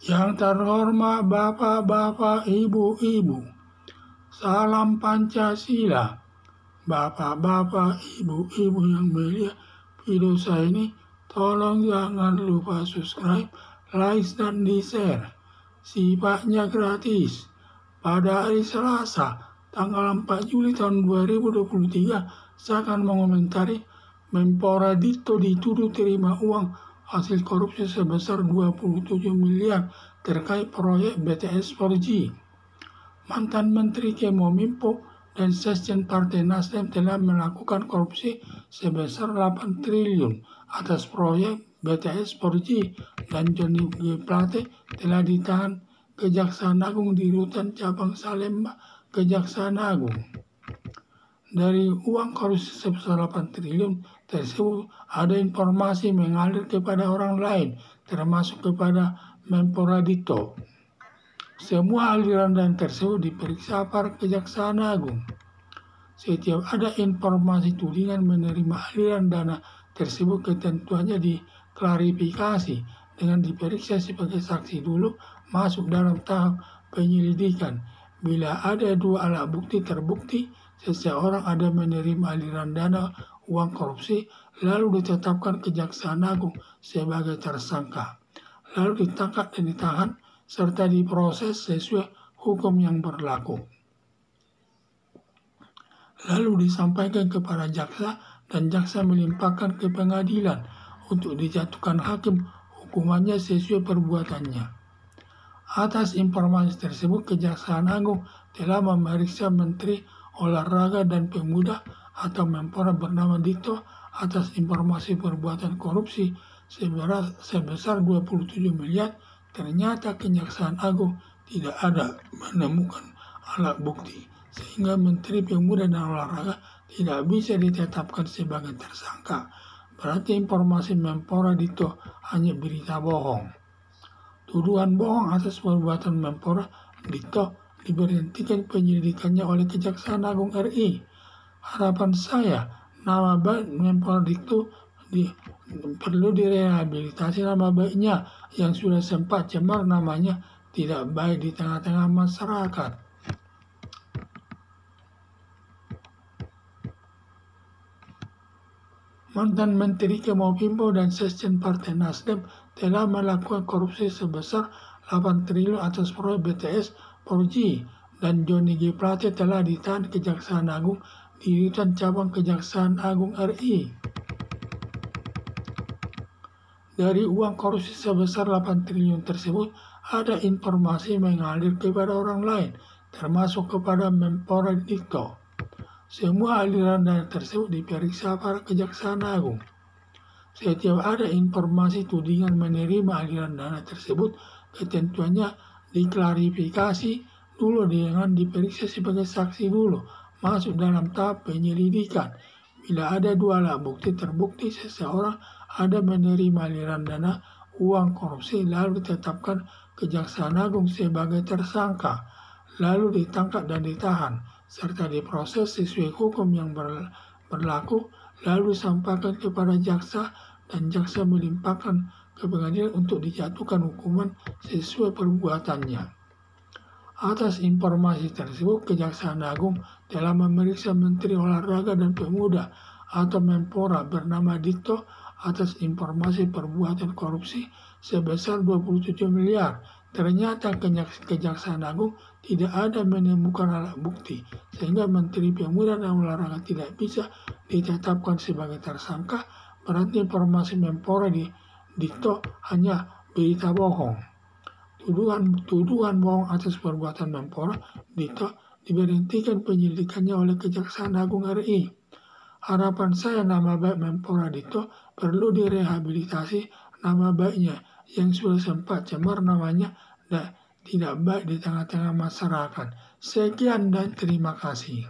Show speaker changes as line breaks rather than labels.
Yang terhormat Bapak-bapak, Ibu-ibu, salam Pancasila. Bapak-bapak, Ibu-ibu yang melihat video saya ini, tolong jangan lupa subscribe, like, dan di-share. Sifatnya gratis. Pada hari Selasa, tanggal 4 Juli tahun 2023, saya akan mengomentari Menpora Dito dituduh terima uang hasil korupsi sebesar 27 miliar terkait proyek BTS 4G. Mantan Menteri Kominfo dan Sekjen Partai Nasdem telah melakukan korupsi sebesar 8 triliun atas proyek BTS 4G, dan Johnny G. Plate telah ditahan Kejaksaan Agung di Rutan Cabang Salemba, Kejaksaan Agung. Dari uang korupsi sebesar 8 triliun tersebut, ada informasi mengalir kepada orang lain, termasuk kepada Menpora Dito. Semua aliran dana tersebut diperiksa para Kejaksaan Agung. Setiap ada informasi tudingan menerima aliran dana tersebut, ketentuannya diklarifikasi dengan diperiksa sebagai saksi dulu, masuk dalam tahap penyelidikan. Bila ada 2 alat bukti terbukti seseorang ada menerima aliran dana uang korupsi, lalu ditetapkan Kejaksaan Agung sebagai tersangka, lalu ditangkap dan ditahan serta diproses sesuai hukum yang berlaku, lalu disampaikan kepada jaksa dan jaksa melimpahkan ke pengadilan untuk dijatuhkan hakim hukumannya sesuai perbuatannya. Atas informasi tersebut, Kejaksaan Agung telah memeriksa Menteri Olahraga dan Pemuda atau Menpora bernama Dito atas informasi perbuatan korupsi sebesar 27 miliar. Ternyata Kejaksaan Agung tidak ada menemukan alat bukti, sehingga Menteri Pemuda dan Olahraga tidak bisa ditetapkan sebagai tersangka. Berarti informasi Menpora Dito hanya berita bohong. Tuduhan bohong atas perbuatan Menpora Dito diberhentikan penyelidikannya oleh Kejaksaan Agung RI. Harapan saya, nama baik Menpora Dito perlu direhabilitasi. Nama baiknya yang sudah sempat cemar namanya tidak baik di tengah-tengah masyarakat. Mantan Menteri Kominfo dan Sekjen Partai Nasdem telah melakukan korupsi sebesar 8 triliun atas proyek BTS 4G, dan Johnny G. Plate telah ditahan Kejaksaan Agung di Rutan Cabang Kejaksaan Agung RI. Dari uang korupsi sebesar 8 triliun tersebut, ada informasi mengalir kepada orang lain, termasuk kepada Menpora Dito. Semua aliran dana tersebut diperiksa para Kejaksaan Agung. Setiap ada informasi tudingan menerima aliran dana tersebut, ketentuannya diklarifikasi dulu dengan diperiksa sebagai saksi dulu, masuk dalam tahap penyelidikan. Bila ada 2 alat bukti terbukti seseorang ada menerima aliran dana uang korupsi, lalu ditetapkan Kejaksaan Agung sebagai tersangka, lalu ditangkap dan ditahan, serta diproses sesuai hukum yang berlaku, lalu disampaikan kepada jaksa dan jaksa melimpahkan ke pengadilan untuk dijatuhkan hukuman sesuai perbuatannya. Atas informasi tersebut, Kejaksaan Agung telah memeriksa Menteri Olahraga dan Pemuda atau Menpora bernama Dito atas informasi perbuatan korupsi sebesar 27 miliar. Ternyata Kejaksaan Agung tidak ada menemukan alat bukti, sehingga Menteri Pemuda dan Olahraga tidak bisa ditetapkan sebagai tersangka. Berarti informasi Menpora Dito hanya berita bohong. Tuduhan bohong atas perbuatan Menpora Dito diberhentikan penyelidikannya oleh Kejaksaan Agung RI. Harapan saya, nama baik Menpora Dito perlu direhabilitasi. Nama baiknya yang sudah sempat cemar namanya tidak baik di tengah-tengah masyarakat. Sekian dan terima kasih.